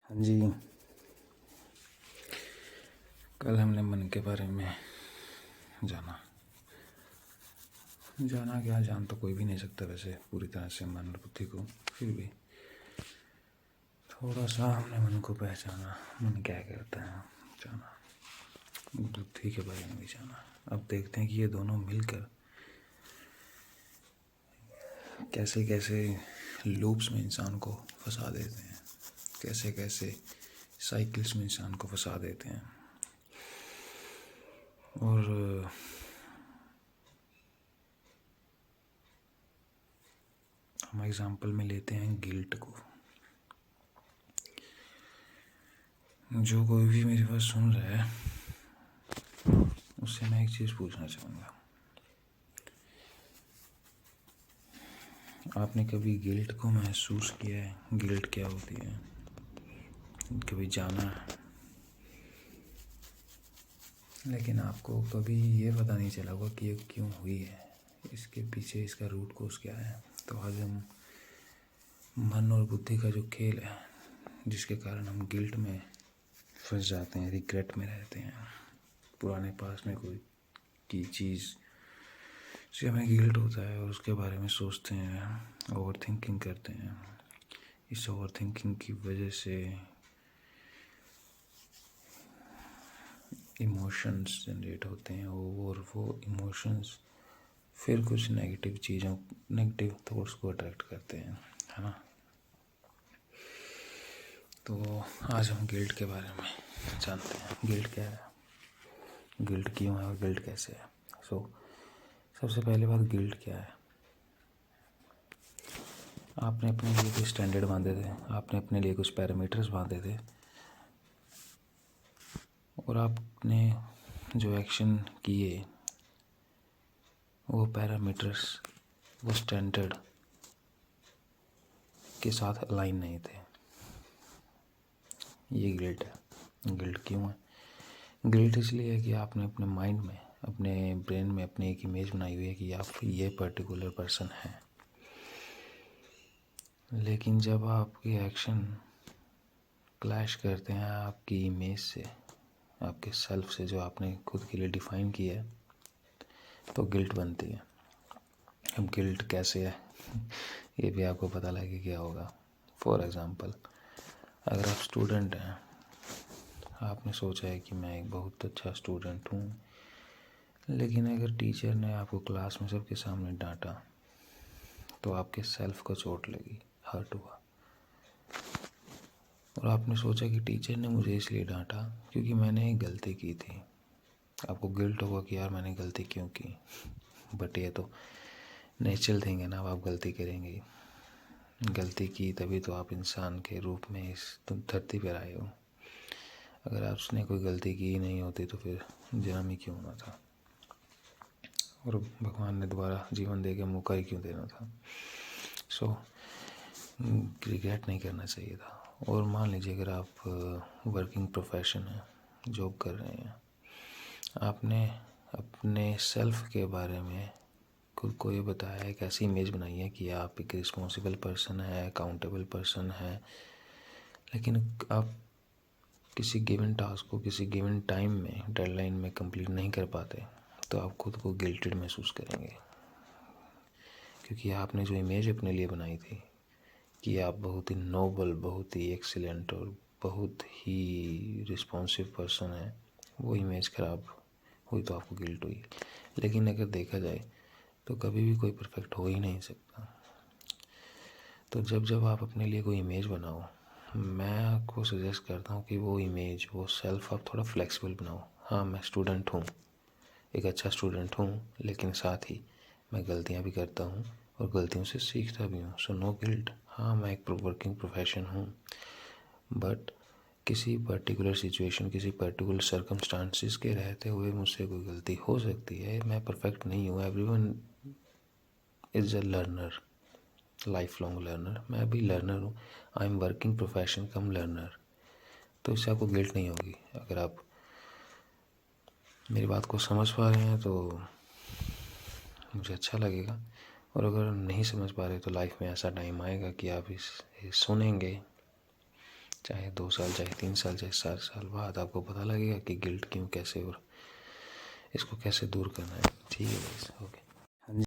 हाँ जी, कल हमने मन के बारे में जाना क्या, जान तो कोई भी नहीं सकता वैसे पूरी तरह से मन और बुद्धि को, फिर भी थोड़ा सा हमने मन को पहचाना, मन क्या करता है, जाना, बुद्धि के बारे में भी जाना। अब देखते हैं कि ये दोनों मिलकर कैसे कैसे लूप्स में इंसान को फंसा देते हैं, कैसे कैसे साइकिल्स में इंसान को फंसा देते हैं। और हम एग्जाम्पल में लेते हैं गिल्ट को। जो कोई भी मेरी बात सुन रहा है उससे मैं एक चीज़ पूछना चाहूँगा, आपने कभी गिल्ट को महसूस किया है? गिल्ट क्या होती है? कभी जाना है, लेकिन आपको कभी ये पता नहीं चला होगा कि ये क्यों हुई है, इसके पीछे इसका रूट कोर्स क्या है। तो आज हम मन और बुद्धि का जो खेल है, जिसके कारण हम गिल्ट में फंस जाते हैं, रिग्रेट में रहते हैं, पुराने पास में कोई की चीज़ से हमें गिल्ट होता है और उसके बारे में सोचते हैं, ओवर थिंकिंग करते हैं। इस ओवर थिंकिंग की वजह से इमोशंस जनरेट होते हैं और वो इमोशंस फिर कुछ नेगेटिव थॉट्स को अट्रैक्ट करते हैं, है ना। तो आज हम गिल्ट के बारे में जानते हैं, गिल्ट क्या है, गिल्ट क्यों है और गिल्ट कैसे है। सबसे पहले बात, गिल्ट क्या है। आपने अपने लिए कुछ स्टैंडर्ड बांधे थे, आपने अपने लिए कुछ पैरामीटर्स बांधे थे, और आपने जो एक्शन किए वो पैरामीटर्स, वो स्टैंडर्ड के साथ अलाइन नहीं थे। ये गिल्ट है। गिल्ट क्यों है? गिल्ट इसलिए है कि आपने अपने माइंड में, अपने ब्रेन में अपनी एक इमेज बनाई हुई है कि आप ये पर्टिकुलर पर्सन हैं, लेकिन जब आपके एक्शन क्लैश करते हैं आपकी इमेज से, आपके सेल्फ से, जो आपने खुद के लिए डिफ़ाइन किया है, तो गिल्ट बनती है। अब गिल्ट कैसे है ये भी आपको पता लगे क्या होगा। फॉर एग्ज़ाम्पल, अगर आप स्टूडेंट हैं, आपने सोचा है कि मैं एक बहुत अच्छा स्टूडेंट हूँ, लेकिन अगर टीचर ने आपको क्लास में सबके सामने डांटा तो आपके सेल्फ को चोट लगी, हर्ट हुआ, और आपने सोचा कि टीचर ने मुझे इसलिए डांटा क्योंकि मैंने एक गलती की थी। आपको गिल्ट होगा कि यार मैंने गलती क्यों की, बट ये तो नेचुरल थिंग है ना, आप गलती करेंगे। गलती की तभी तो आप इंसान के रूप में इस धरती पर आए हो। अगर आपने कोई गलती की ही नहीं होती तो फिर जन्म ही क्यों होना था, और भगवान ने दोबारा जीवन दे के मौका ही क्यों देना था। रिग्रेट नहीं करना चाहिए था। और मान लीजिए अगर आप वर्किंग प्रोफेशन है, जॉब कर रहे हैं, आपने अपने सेल्फ के बारे में खुद को ये बताया, एक ऐसी इमेज बनाई है कि आप एक रिस्पॉन्सिबल पर्सन है, अकाउंटेबल पर्सन है, लेकिन आप किसी गिवन टास्क को किसी गिवन टाइम में, डेडलाइन में कंप्लीट नहीं कर पाते, तो आप खुद को गिल्टेड महसूस करेंगे, क्योंकि आपने जो इमेज अपने लिए बनाई थी कि आप बहुत ही नोबल, बहुत ही एक्सीलेंट और बहुत ही रिस्पॉन्सिव पर्सन है, वो इमेज ख़राब हुई तो आपको गिल्ट हुई। लेकिन अगर देखा जाए तो कभी भी कोई परफेक्ट हो ही नहीं सकता। तो जब आप अपने लिए कोई इमेज बनाओ, मैं आपको सजेस्ट करता हूँ कि वो इमेज, वो सेल्फ आप थोड़ा फ्लेक्सिबल बनाओ। हाँ, मैं स्टूडेंट हूँ, एक अच्छा स्टूडेंट हूँ, लेकिन साथ ही मैं गलतियाँ भी करता हूँ और गलतियों से सीखता भी हूँ। So no guilt. हाँ, मैं एक वर्किंग प्रोफेशन हूँ, बट किसी पर्टिकुलर सिचुएशन, किसी पर्टिकुलर सर्कमस्टांसिस के रहते हुए मुझसे कोई गलती हो सकती है। मैं परफेक्ट नहीं हूँ। Everyone is a learner, life long learner. मैं भी लर्नर हूँ। I am working profession come learner. तो इससे आपको गिल्ट नहीं होगी। अगर आप मेरी बात को समझ पा रहे हैं तो मुझे अच्छा लगेगा, और अगर नहीं समझ पा रहे तो लाइफ में ऐसा टाइम आएगा कि आप इस सुनेंगे, चाहे 2 साल, चाहे 3 साल, चाहे 7 साल बाद आपको पता लगेगा कि गिल्ट क्यों, कैसे और इसको कैसे दूर करना है। ठीक है गाइस, ओके।